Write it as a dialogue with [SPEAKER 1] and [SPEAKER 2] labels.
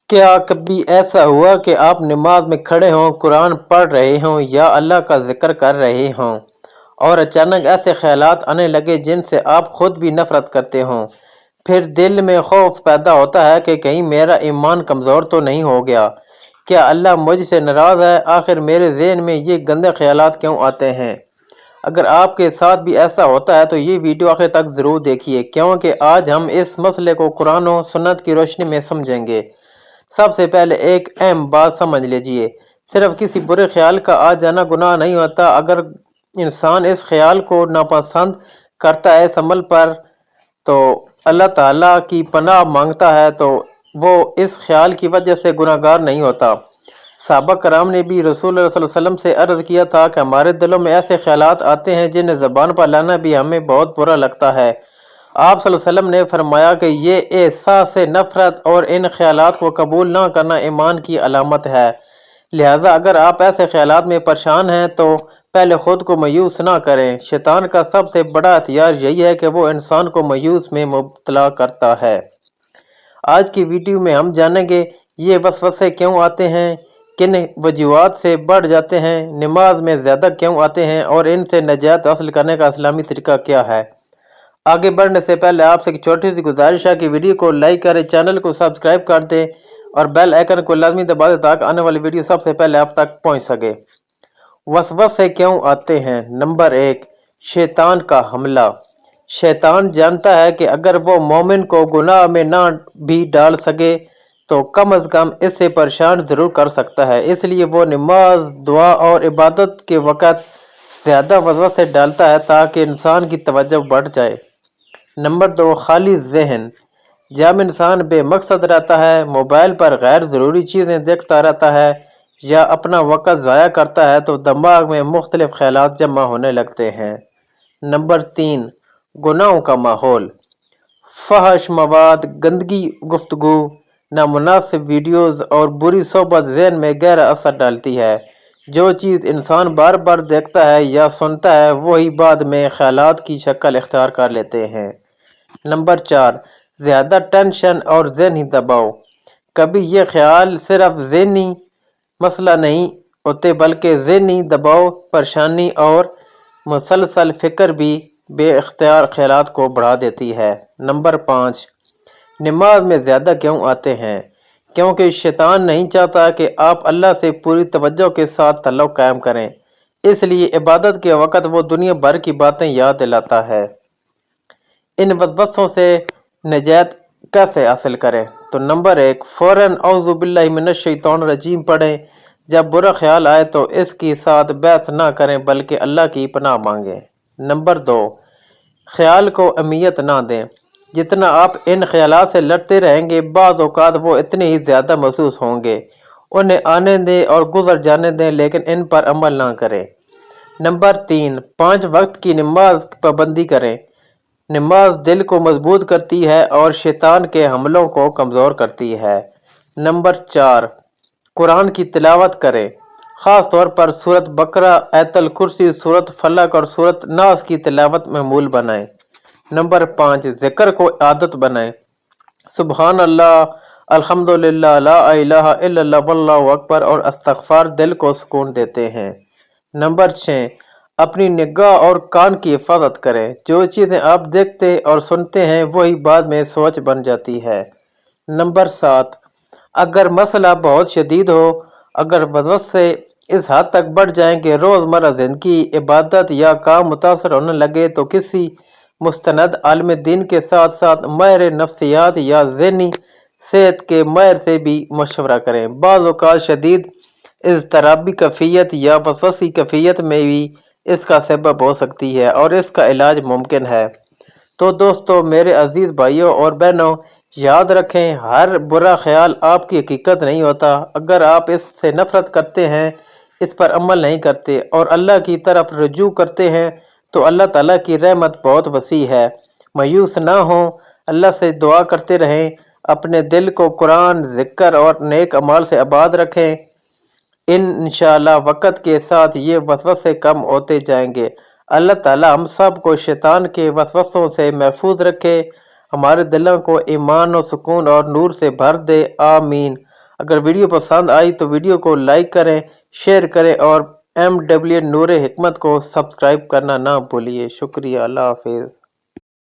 [SPEAKER 1] کیا کبھی ایسا ہوا کہ آپ نماز میں کھڑے ہوں، قرآن پڑھ رہے ہوں یا اللہ کا ذکر کر رہے ہوں اور اچانک ایسے خیالات آنے لگے جن سے آپ خود بھی نفرت کرتے ہوں؟ پھر دل میں خوف پیدا ہوتا ہے کہ کہیں میرا ایمان کمزور تو نہیں ہو گیا؟ کیا اللہ مجھ سے ناراض ہے؟ آخر میرے ذہن میں یہ گندے خیالات کیوں آتے ہیں؟ اگر آپ کے ساتھ بھی ایسا ہوتا ہے تو یہ ویڈیو آخر تک ضرور دیکھیے، کیونکہ آج ہم اس مسئلے کو قرآن و سنت کی روشنی میں سمجھیں گے۔ سب سے پہلے ایک اہم بات سمجھ لیجئے، صرف کسی برے خیال کا آ جانا گناہ نہیں ہوتا۔ اگر انسان اس خیال کو ناپسند کرتا ہے، اس عمل پر تو اللہ تعالیٰ کی پناہ مانگتا ہے تو وہ اس خیال کی وجہ سے گناہ گار نہیں ہوتا۔ صحابہ کرام نے بھی رسول اللہ صلی اللہ علیہ وسلم سے عرض کیا تھا کہ ہمارے دلوں میں ایسے خیالات آتے ہیں جنہیں زبان پر لانا بھی ہمیں بہت برا لگتا ہے۔ آپ صلی اللہ علیہ وسلم نے فرمایا کہ یہ احساس نفرت اور ان خیالات کو قبول نہ کرنا ایمان کی علامت ہے۔ لہٰذا اگر آپ ایسے خیالات میں پریشان ہیں تو پہلے خود کو مایوس نہ کریں۔ شیطان کا سب سے بڑا ہتھیار یہی ہے کہ وہ انسان کو مایوس میں مبتلا کرتا ہے۔ آج کی ویڈیو میں ہم جانیں گے یہ وسوسے کیوں آتے ہیں، کن وجوہات سے بڑھ جاتے ہیں، نماز میں زیادہ کیوں آتے ہیں اور ان سے نجات حاصل کرنے کا اسلامی طریقہ کیا ہے۔ آگے بڑھنے سے پہلے آپ سے ایک چھوٹی سی گزارش ہے کہ ویڈیو کو لائک کریں، چینل کو سبسکرائب کر دیں اور بیل آئیکن کو لازمی دبا دیں تاکہ آنے والی ویڈیو سب سے پہلے آپ تک پہنچ سکے۔ وسوسے کیوں آتے ہیں؟ نمبر 1، شیطان کا حملہ۔ شیطان جانتا ہے کہ اگر وہ مومن کو گناہ میں نہ بھی ڈال سکے تو کم از کم اس سے پریشان ضرور کر سکتا ہے، اس لیے وہ نماز، دعا اور عبادت کے وقت زیادہ وسوسے ڈالتا ہے تاکہ انسان کی توجہ بڑھ جائے۔ نمبر 2، خالی ذہن۔ جب انسان بے مقصد رہتا ہے، موبائل پر غیر ضروری چیزیں دیکھتا رہتا ہے یا اپنا وقت ضائع کرتا ہے تو دماغ میں مختلف خیالات جمع ہونے لگتے ہیں۔ نمبر 3، گناہوں کا ماحول۔ فحش مواد، گندگی گفتگو، نامناسب ویڈیوز اور بری صحبت ذہن میں گہرا اثر ڈالتی ہے۔ جو چیز انسان بار بار دیکھتا ہے یا سنتا ہے وہی بعد میں خیالات کی شکل اختیار کر لیتے ہیں۔ نمبر 4، زیادہ ٹینشن اور ذہنی دباؤ۔ کبھی یہ خیال صرف ذہنی مسئلہ نہیں ہوتے بلکہ ذہنی دباؤ، پریشانی اور مسلسل فکر بھی بے اختیار خیالات کو بڑھا دیتی ہے۔ نمبر 5، نماز میں زیادہ کیوں آتے ہیں؟ کیونکہ شیطان نہیں چاہتا کہ آپ اللہ سے پوری توجہ کے ساتھ تعلق قائم کریں، اس لیے عبادت کے وقت وہ دنیا بھر کی باتیں یاد دلاتا ہے۔ ان وسوسوں سے نجات کیسے حاصل کریں؟ تو نمبر 1، فوراً اعوذ باللہ من الشیطان الرجیم پڑھیں۔ جب برا خیال آئے تو اس کے ساتھ بحث نہ کریں بلکہ اللہ کی پناہ مانگیں۔ نمبر 2، خیال کو اہمیت نہ دیں۔ جتنا آپ ان خیالات سے لڑتے رہیں گے بعض اوقات وہ اتنے ہی زیادہ محسوس ہوں گے۔ انہیں آنے دیں اور گزر جانے دیں لیکن ان پر عمل نہ کریں۔ نمبر 3، 5 وقت کی نماز کی پابندی کریں۔ نماز دل کو مضبوط کرتی ہے اور شیطان کے حملوں کو کمزور کرتی ہے۔ نمبر 4، قرآن کی تلاوت کریں، خاص طور پر سورۃ بقرہ، آیت الکرسی، سورۃ فلق اور سورۃ ناس کی تلاوت معمول بنائیں۔ نمبر 5، ذکر کو عادت بنائیں۔ سبحان اللہ، الحمدللہ، لا الہ الا اللہ واللہ اکبر اور استغفار دل کو سکون دیتے ہیں۔ نمبر 6، اپنی نگاہ اور کان کی حفاظت کریں۔ جو چیزیں آپ دیکھتے اور سنتے ہیں وہی بعد میں سوچ بن جاتی ہے۔ نمبر 7، اگر مسئلہ بہت شدید ہو، اگر وسوسے اس حد تک بڑھ جائیں کہ روزمرہ زندگی، عبادت یا کام متاثر ہونے لگے تو کسی مستند عالم دین کے ساتھ ساتھ ماہر نفسیات یا ذہنی صحت کے ماہر سے بھی مشورہ کریں۔ بعض اوقات شدید اضطرابی کیفیت یا وسواسی کیفیت میں بھی اس کا سبب ہو سکتی ہے اور اس کا علاج ممکن ہے۔ تو دوستو، میرے عزیز بھائیوں اور بہنوں، یاد رکھیں ہر برا خیال آپ کی حقیقت نہیں ہوتا۔ اگر آپ اس سے نفرت کرتے ہیں، اس پر عمل نہیں کرتے اور اللہ کی طرف رجوع کرتے ہیں تو اللہ تعالیٰ کی رحمت بہت وسیع ہے۔ مایوس نہ ہوں، اللہ سے دعا کرتے رہیں، اپنے دل کو قرآن، ذکر اور نیک اعمال سے آباد رکھیں۔ انشاءاللہ وقت کے ساتھ یہ وسوسے کم ہوتے جائیں گے۔ اللہ تعالیٰ ہم سب کو شیطان کے وسوسوں سے محفوظ رکھے، ہمارے دلوں کو ایمان و سکون اور نور سے بھر دے، آمین۔ اگر ویڈیو پسند آئی تو ویڈیو کو لائک کریں، شیئر کریں اور MW نور حکمت کو سبسکرائب کرنا نہ بھولیے۔ شکریہ، اللہ حافظ۔